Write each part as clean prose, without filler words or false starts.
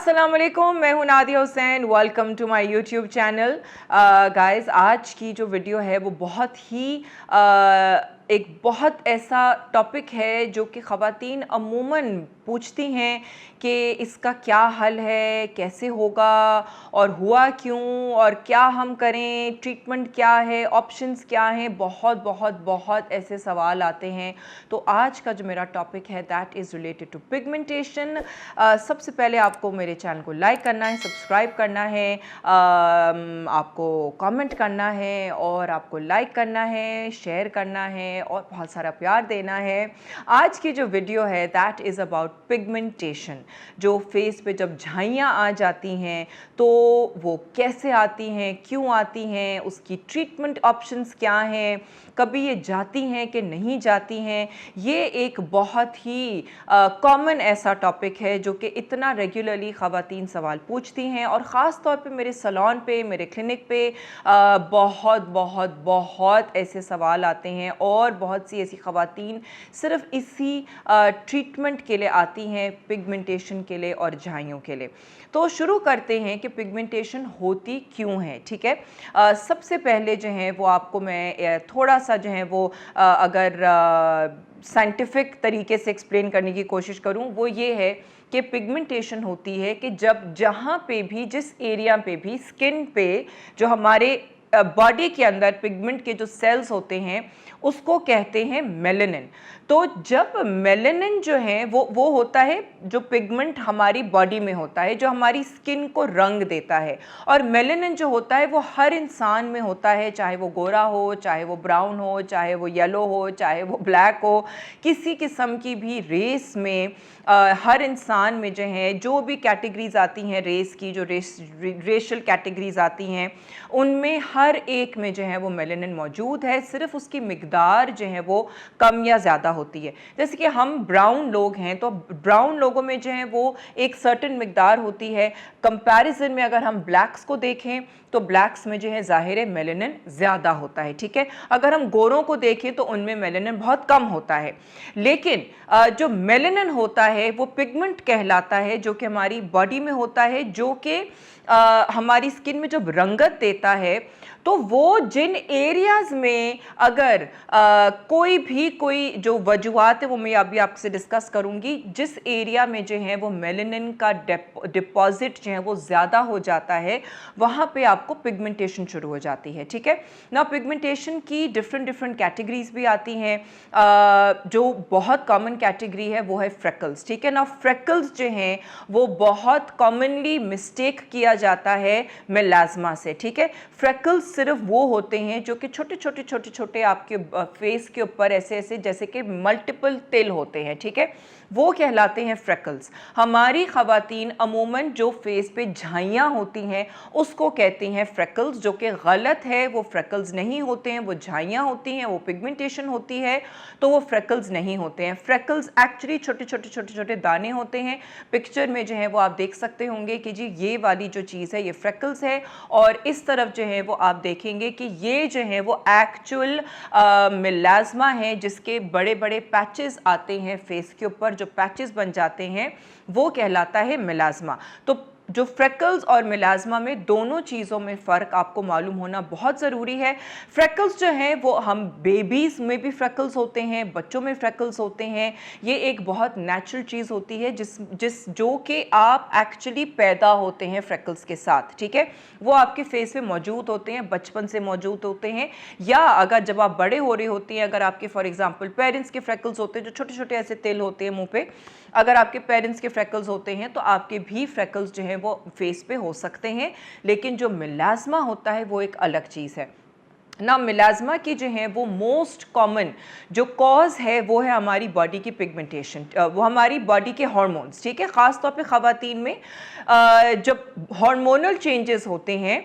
अस्सलाम वालेकुम, मैं हूं Nadia Hussain. Welcome to my YouTube channel. Guys, आज की जो वीडियो है वो बहुत ही एक बहुत ऐसा टॉपिक है जो कि ख़वातीन अमूमन पूछती हैं कि इसका क्या हल है, कैसे होगा और हुआ क्यों और क्या हम करें, ट्रीटमेंट क्या है, ऑप्शंस क्या हैं। बहुत बहुत बहुत ऐसे सवाल आते हैं। तो आज का जो मेरा टॉपिक है that is related to pigmentation. सबसे पहले आपको मेरे चैनल को लाइक करना है, सब्सक्राइब करना है, आपको कमेंट करना है और आपको लाइक करना है, शेयर करना है और बहुत सारा प्यार देना है। आज की जो वीडियो है दैट इज़ अबाउट पिगमेंटेशन। जो फेस पे जब झाइयाँ आ जाती हैं तो वो कैसे आती हैं, क्यों आती हैं, उसकी ट्रीटमेंट ऑप्शंस क्या हैं, कभी ये जाती हैं कि नहीं जाती हैं। ये एक बहुत ही कॉमन ऐसा टॉपिक है जो कि इतना रेगुलरली ख़वातीन सवाल पूछती हैं और ख़ास तौर पे मेरे सैलून पे, मेरे क्लिनिक पे बहुत बहुत बहुत ऐसे सवाल आते हैं और बहुत सी ऐसी ख़वातीन सिर्फ इसी ट्रीटमेंट के लिए आती हैं, पिगमेंटेशन के लिए और झाइयों के लिए। तो शुरू करते हैं कि पिगमेंटेशन होती क्यों है। ठीक है, सबसे पहले जो है वो आपको मैं थोड़ा सा जो है वो अगर साइंटिफिक तरीके से एक्सप्लेन करने की कोशिश करूं, वो ये है कि पिगमेंटेशन होती है कि जब जहाँ पे भी, जिस एरिया पे भी स्किन पे जो हमारे बॉडी के अंदर पिगमेंट के जो सेल्स होते हैं उसको कहते हैं मेलानिन। तो जब मेलानिन जो है वो होता है जो पिगमेंट हमारी बॉडी में होता है, जो हमारी स्किन को रंग देता है। और मेलानिन जो होता है वो हर इंसान में होता है, चाहे वो गोरा हो, चाहे वो ब्राउन हो, चाहे वो येलो हो, चाहे वो ब्लैक हो, किसी किस्म की भी रेस में हर इंसान में जो है जो भी कैटेगरीज आती हैं रेस की, जो रेशियल कैटेगरीज आती हैं, उनमें हर एक में जो है वो मेलानिन मौजूद है। सिर्फ उसकी मिकदार जो है वो कम या ज़्यादा होती है। जैसे कि हम ब्राउन लोग हैं तो ब्राउन लोगों में जो है वो एक सर्टेन मिकदार होती है। कंपैरिजन में अगर हम ब्लैक्स को देखें तो ब्लैक्स में जो है ज़ाहिर है मेलानिन ज़्यादा होता है। ठीक है, अगर हम गोरों को देखें तो उनमें मेलानिन बहुत कम होता है। लेकिन जो मेलानिन होता है वो पिगमेंट कहलाता है जो कि हमारी बॉडी में होता है, जो कि हमारी स्किन में जब रंगत देता है तो वो जिन एरियाज़ में अगर कोई जो वजूहात है वो मैं अभी आपसे डिस्कस करूंगी, जिस एरिया में जो है वो मेलानिन का डिपॉजिट जो है वो ज़्यादा हो जाता है, वहाँ पे आपको पिगमेंटेशन शुरू हो जाती है। ठीक है ना, पिगमेंटेशन की डिफरेंट कैटेगरीज भी आती हैं। जो बहुत कॉमन कैटेगरी है वो है फ्रेकल्स। ठीक है ना, फ्रेकल्स जो हैं वो बहुत कॉमनली मिस्टेक किया जाता है मेलाज़मा से। ठीक है, फ्रेकल्स सिर्फ वो होते हैं जो कि छोटे छोटे आपके फेस के ऊपर ऐसे ऐसे जैसे कि मल्टीपल तिल होते हैं। ठीक है, वो कहलाते हैं फ्रेकल्स। हमारी ख़वातीन अमूमन जो फेस पे झाइयाँ होती हैं उसको कहती हैं फ्रेकल्स, जो कि गलत है। वो फ्रेकल्स नहीं होते हैं, वो झाइयाँ होती हैं, वो पिगमेंटेशन होती है, तो वो फ्रेकल्स नहीं होते हैं। फ्रेकल्स एक्चुअली छोटे दाने होते हैं। पिक्चर में जो है वो आप देख सकते होंगे कि जी ये वाली जो चीज़ है ये फ्रेकल्स है, और इस तरफ जो है वो आप देखेंगे कि ये जो है वो एक्चुअल मेलाज़मा है, जिसके बड़े बड़े पैचेस आते हैं फेस के ऊपर। जो पैचेस बन जाते हैं वो कहलाता है मेलाज़मा। तो जो फ्रेकल्स और मेलाज़मा में दोनों चीज़ों में फ़र्क आपको मालूम होना बहुत ज़रूरी है। फ्रेकल्स जो हैं वो हम बेबीज़ में भी फ्रेकल्स होते हैं, बच्चों में फ्रेकल्स होते हैं। ये एक बहुत नेचुरल चीज़ होती है जो कि आप एक्चुअली पैदा होते हैं फ्रेकल्स के साथ। ठीक है, वो आपके फेस पे मौजूद होते हैं, बचपन से मौजूद होते हैं, या अगर जब आप बड़े हो रहे होती हैं, अगर आपके फॉर एग्जांपल पेरेंट्स के फ्रेकल्स होते हैं, जो छोटे छोटे ऐसे तिल होते हैं मुंह पे, अगर आपके पेरेंट्स के फ्रेकल्स होते हैं तो आपके भी फ्रेकल्स जो हैं वो फेस पे हो सकते हैं। लेकिन जो मेलाज़मा होता है वो एक अलग चीज़ है ना। मेलाज़मा की जो है वो मोस्ट कॉमन जो कॉज है वो है हमारी बॉडी की पिगमेंटेशन, वो हमारी बॉडी के हार्मोन्स। ठीक है, ख़ास तौर पे ख़वातीन में जब हार्मोनल चेंजेस होते हैं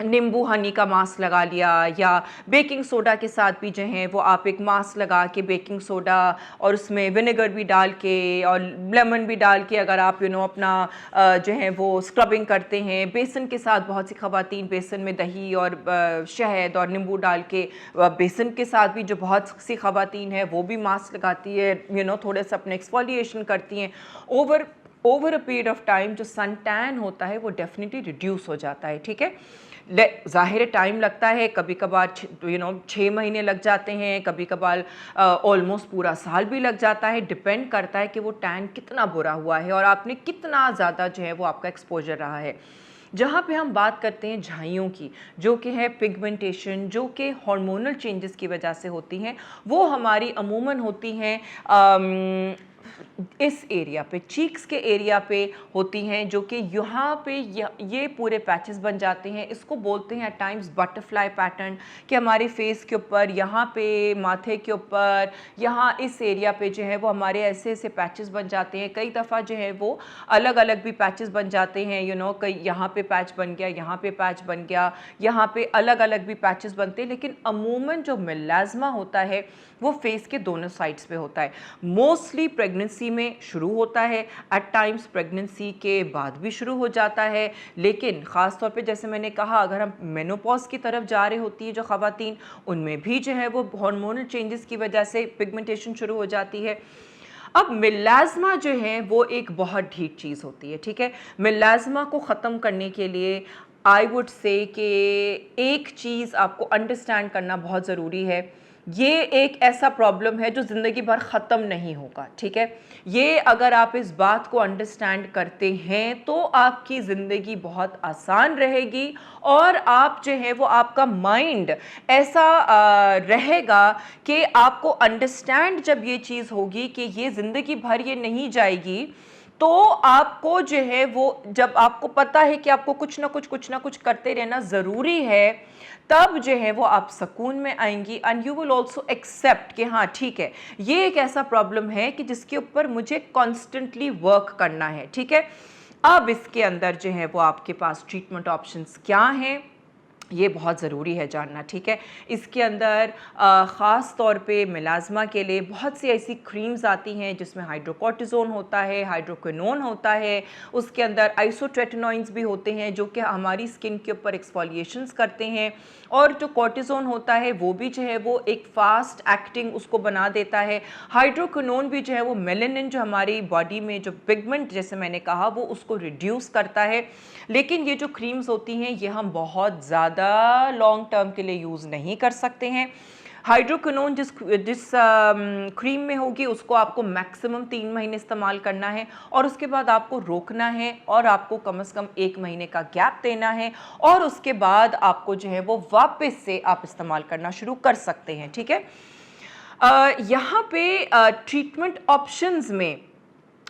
नींबू हनी का मास्क लगा लिया, या बेकिंग सोडा के साथ भी जो है वो आप एक मास्क लगा के बेकिंग सोडा और उसमें विनेगर भी डाल के और लेमन भी डाल के अगर आप अपना जो है वो स्क्रबिंग करते हैं। बेसन के साथ बहुत सी ख़वातीन बेसन में दही और शहद और नींबू डाल के बेसन के साथ भी जो बहुत सी ख़वातीन है वो भी मास्क लगाती है, थोड़े से अपने एक्सफोलिएशन करती हैं। Over a period of time जो सन टैन होता है वो डेफिनेटली रिड्यूस हो जाता है। ठीक है, ज़ाहिर टाइम लगता है, कभी कभार 6 महीने लग जाते हैं, कभी कभार ऑलमोस्ट पूरा साल भी लग जाता है। डिपेंड करता है कि वो टैन कितना बुरा हुआ है और आपने कितना ज़्यादा जो है वो आपका एक्सपोजर रहा है। जहाँ पे हम बात करते हैं झाइयों की, जो कि है पिगमेंटेशन, जो कि हार्मोनल चेंजेस की वजह से होती हैं, वो हमारी अमूमन होती हैं इस एरिया पे, चीक्स के एरिया पे होती हैं, जो कि यहाँ पे ये पूरे पैचेस बन जाते हैं। इसको बोलते हैं एट टाइम्स बटरफ्लाई पैटर्न, कि हमारे फेस के ऊपर, यहाँ पे माथे के ऊपर, यहाँ इस एरिया पे जो है वो हमारे ऐसे ऐसे पैचेस बन जाते हैं। कई दफ़ा जो है वो अलग अलग भी पैचेस बन जाते हैं, कई यहाँ पे पैच बन गया, यहाँ पे पैच बन गया, यहाँ पे अलग अलग भी पैचेस बनते हैं। लेकिन अमूमन जो मेलाज़मा होता है वो फेस के दोनों साइड्स पे होता है। मोस्टली प्रेगनेंसी में शुरू होता है, एट टाइम्स प्रेगनेंसी के बाद भी शुरू हो जाता है। लेकिन ख़ास तौर पे जैसे मैंने कहा, अगर हम मेनोपॉज की तरफ जा रहे होती है जो ख़वातीन, उनमें भी जो है वो हार्मोनल चेंजेस की वजह से पिगमेंटेशन शुरू हो जाती है। अब मेलाज़मा जो है वो एक बहुत ढीठ चीज़ होती है। ठीक है, मेलाज़मा को ख़त्म करने के लिए आई वुड से कि एक चीज़ आपको अंडरस्टैंड करना बहुत ज़रूरी है। ये एक ऐसा प्रॉब्लम है जो ज़िंदगी भर ख़त्म नहीं होगा। ठीक है, ये अगर आप इस बात को अंडरस्टैंड करते हैं तो आपकी ज़िंदगी बहुत आसान रहेगी और आप जो है वो आपका माइंड ऐसा रहेगा कि आपको अंडरस्टैंड जब ये चीज़ होगी कि ये ज़िंदगी भर ये नहीं जाएगी, तो आपको जो है वो, जब आपको पता है कि आपको कुछ ना कुछ करते रहना ज़रूरी है, तब जो है वो आप सुकून में आएंगी। And you will also accept कि हाँ ठीक है, ये एक ऐसा प्रॉब्लम है कि जिसके ऊपर मुझे कॉन्स्टेंटली वर्क करना है। ठीक है, अब इसके अंदर जो है वो आपके पास ट्रीटमेंट ऑप्शंस क्या हैं, ये बहुत ज़रूरी है जानना। ठीक है, इसके अंदर ख़ास तौर पे मेलाज़मा के लिए बहुत सी ऐसी क्रीम्स आती हैं जिसमें हाइड्रोकोर्टिज़ोन होता है, हाइड्रोक्विनोन होता है, उसके अंदर आइसोट्रेटिनॉइंस भी होते हैं जो कि हमारी स्किन के ऊपर एक्सफोलिएशंस करते हैं। और जो कोर्टिज़ोन होता है वो भी जो है वो एक फ़ास्ट एक्टिंग उसको बना देता है। हाइड्रोक्विनोन भी जो है वो मेलानिन, जो हमारी बॉडी में जो पिगमेंट जैसे मैंने कहा, वो उसको रिड्यूस करता है। लेकिन ये जो क्रीम्स होती हैं ये हम बहुत ज़्यादा लॉन्ग टर्म के लिए यूज़ नहीं कर सकते हैं। हाइड्रोक्विनोन जिस क्रीम में होगी उसको आपको मैक्सिमम 3 महीने इस्तेमाल करना है और उसके बाद आपको रोकना है और आपको कम से कम 1 महीने का गैप देना है और उसके बाद आपको जो है वो वापस से आप इस्तेमाल करना शुरू कर सकते हैं। ठीक है, यहाँ पे ट्रीटमेंट ऑप्शंस में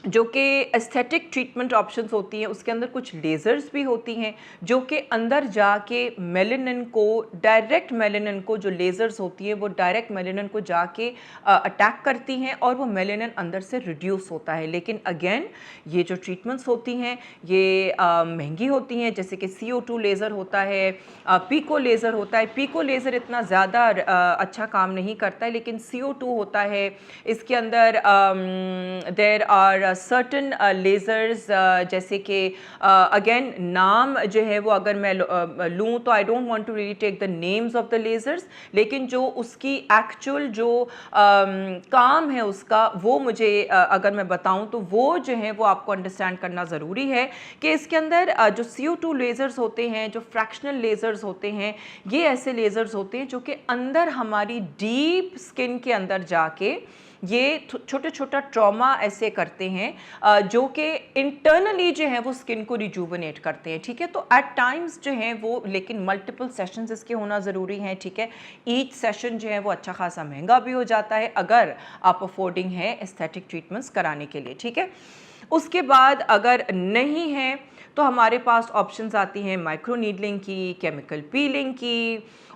जो कि एस्थेटिक ट्रीटमेंट ऑप्शंस होती हैं, उसके अंदर कुछ लेज़र्स भी होती हैं जो कि अंदर जाके मेलानिन को, डायरेक्ट मेलानिन को, जो लेज़र्स होती है वो डायरेक्ट मेलानिन को जाके अटैक करती हैं और वो मेलानिन अंदर से रिड्यूस होता है। लेकिन अगेन ये जो ट्रीटमेंट्स होती हैं ये महंगी होती हैं, जैसे कि CO2 लेज़र होता है, पीको लेज़र होता है। पीको लेज़र इतना ज़्यादा अच्छा काम नहीं करता है, लेकिन CO2 होता है। इसके अंदर देयर आर सर्टन लेज़र्स, जैसे कि अगेन नाम जो है वो अगर मैं लूँ तो I don't want to really take the names of the lasers, लेकिन जो उसकी एक्चुअल जो काम है उसका वो मुझे अगर मैं बताऊं तो वो जो है वो आपको अंडरस्टैंड करना ज़रूरी है कि इसके अंदर जो CO2 लेज़र्स होते हैं, जो फ्रैक्शनल लेज़र्स होते हैं, ये ऐसे लेज़र्स होते हैं जो कि अंदर हमारी डीप स्किन के अंदर जाके ये छोटे छोटा ट्रॉमा ऐसे करते हैं जो कि इंटरनली जो है वो स्किन को रिजुवनेट करते हैं। ठीक है, तो एट टाइम्स जो है वो, लेकिन मल्टीपल सेशंस इसके होना ज़रूरी हैं। ठीक है, ईच सेशन जो है वो अच्छा खासा महंगा भी हो जाता है अगर आप अफोर्डिंग है एस्थेटिक ट्रीटमेंट्स कराने के लिए। ठीक है, उसके बाद अगर नहीं है तो हमारे पास ऑप्शंस आती हैं माइक्रो नीडलिंग की, केमिकल पीलिंग की,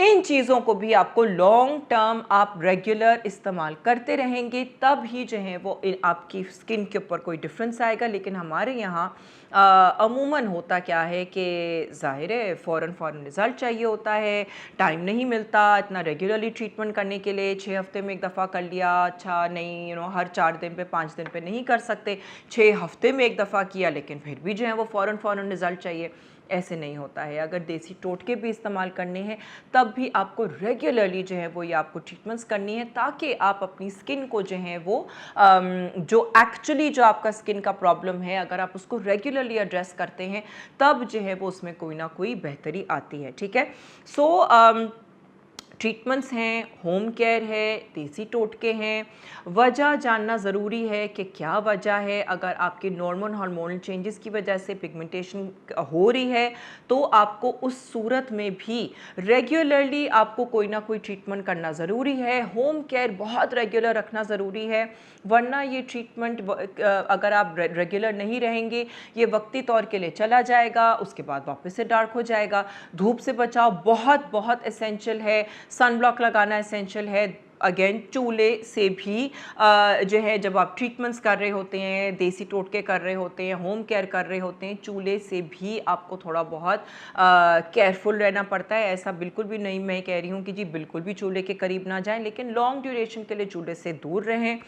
इन चीज़ों को भी आपको लॉन्ग टर्म आप रेगुलर इस्तेमाल करते रहेंगे, तब ही जो है वो आपकी स्किन के ऊपर कोई डिफरेंस आएगा। लेकिन हमारे यहाँ अमूमन होता क्या है कि ज़ाहिर है फ़ौरन रिज़ल्ट चाहिए होता है, टाइम नहीं मिलता इतना रेगुलरली ट्रीटमेंट करने के लिए। 6 हफ्ते में एक दफ़ा कर लिया, अच्छा नहीं, हर 4 दिन पे 5 दिन पे नहीं कर सकते, 6 हफ्ते में एक दफ़ा किया, लेकिन फिर भी जो है वो फ़ौरन रिज़ल्ट चाहिए। ऐसे नहीं होता है। अगर देसी टोटके भी इस्तेमाल करने हैं तब भी आपको रेगुलरली जो है वो ये आपको ट्रीटमेंट्स करनी है, ताकि आप अपनी स्किन को जो है वो जो एक्चुअली जो आपका स्किन का प्रॉब्लम है, अगर आप उसको रेगुलरली एड्रेस करते हैं तब जो है वो उसमें कोई ना कोई बेहतरी आती है। ठीक है, सो ट्रीटमेंट्स हैं, होम केयर है, देसी टोटके हैं। वजह जानना ज़रूरी है कि क्या वजह है। अगर आपके नॉर्मल हार्मोनल चेंजेस की वजह से पिगमेंटेशन हो रही है तो आपको उस सूरत में भी रेगुलरली आपको कोई ना कोई ट्रीटमेंट करना ज़रूरी है। होम केयर बहुत रेगुलर रखना ज़रूरी है, वरना ये ट्रीटमेंट अगर आप रेगुलर नहीं रहेंगे ये वक्ती तौर के लिए चला जाएगा, उसके बाद वापस से डार्क हो जाएगा। धूप से बचाव बहुत बहुत एसेंशियल है, सन ब्लॉक लगाना एसेंशियल है। अगेन चूल्हे से भी जो है जब आप ट्रीटमेंट्स कर रहे होते हैं, देसी टोटके कर रहे होते हैं, होम केयर कर रहे होते हैं, चूल्हे से भी आपको थोड़ा बहुत केयरफुल रहना पड़ता है। ऐसा बिल्कुल भी नहीं मैं कह रही हूँ कि जी बिल्कुल भी चूल्हे के करीब ना जाएं, लेकिन लॉन्ग ड्यूरेशन के लिए चूल्हे से दूर रहें।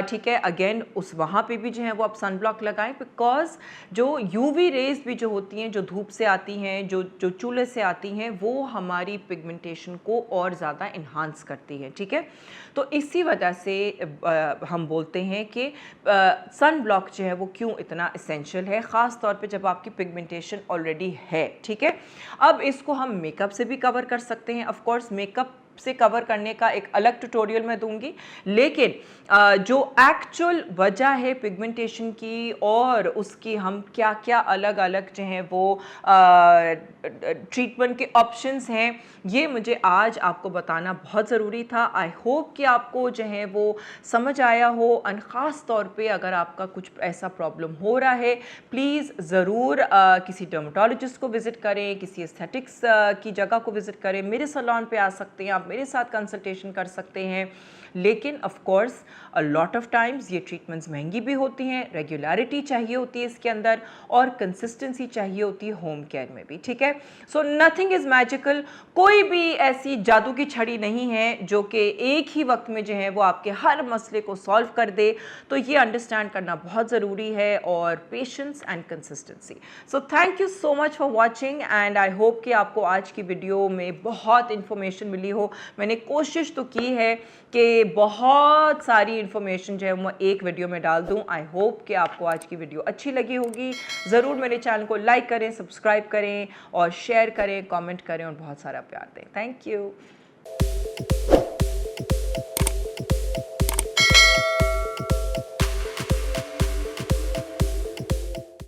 ठीक है, अगेन उस वहाँ पे भी जो है वो आप सन ब्लॉक लगाएं, बिकॉज जो यूवी रेज भी जो होती हैं, जो धूप से आती हैं, जो चूल्हे से आती हैं, वो हमारी पिगमेंटेशन को और ज़्यादा इन्हांस करती है। ठीक है, तो इसी वजह से हम बोलते हैं कि सन ब्लॉक जो है वो क्यों इतना इसेंशियल है, ख़ास तौर पे जब आपकी पिगमेंटेशन ऑलरेडी है। ठीक है, अब इसको हम मेकअप से भी कवर कर सकते हैं। ऑफ कोर्स मेकअप से कवर करने का एक अलग ट्यूटोरियल मैं दूंगी, लेकिन जो एक्चुअल वजह है पिगमेंटेशन की और उसकी हम क्या क्या अलग अलग जो हैं वो ट्रीटमेंट के ऑप्शंस हैं, ये मुझे आज आपको बताना बहुत ज़रूरी था। आई होप कि आपको जो है वो समझ आया हो। और ख़ास तौर पे अगर आपका कुछ ऐसा प्रॉब्लम हो रहा है, प्लीज़ ज़रूर किसी डर्मेटोलॉजिस्ट को विज़िट करें, किसी एस्थेटिक्स की जगह को विज़िट करें। मेरे सैलून पे आ सकते हैं, आप मेरे साथ कंसल्टेशन कर सकते हैं। लेकिन of course a lot of times ये ट्रीटमेंट्स महंगी भी होती हैं, रेगुलरिटी चाहिए होती है इसके अंदर, और कंसिस्टेंसी चाहिए होती है होम केयर में भी। ठीक है, सो नथिंग इज़ मैजिकल। कोई भी ऐसी जादू की छड़ी नहीं है जो कि एक ही वक्त में जो है वो आपके हर मसले को सॉल्व कर दे। तो ये अंडरस्टैंड करना बहुत ज़रूरी है, और patience and consistency. So thank you so much for watching, and I hope कि आपको आज की वीडियो में बहुत इन्फॉर्मेशन मिली हो। मैंने कोशिश तो की है कि बहुत सारी इन्फॉर्मेशन जो है मैं एक वीडियो में डाल दूं। आई होप कि आपको आज की वीडियो अच्छी लगी होगी। ज़रूर मेरे चैनल को लाइक करें, सब्सक्राइब करें और शेयर करें, कमेंट करें और बहुत सारा प्यार दें। Thank you.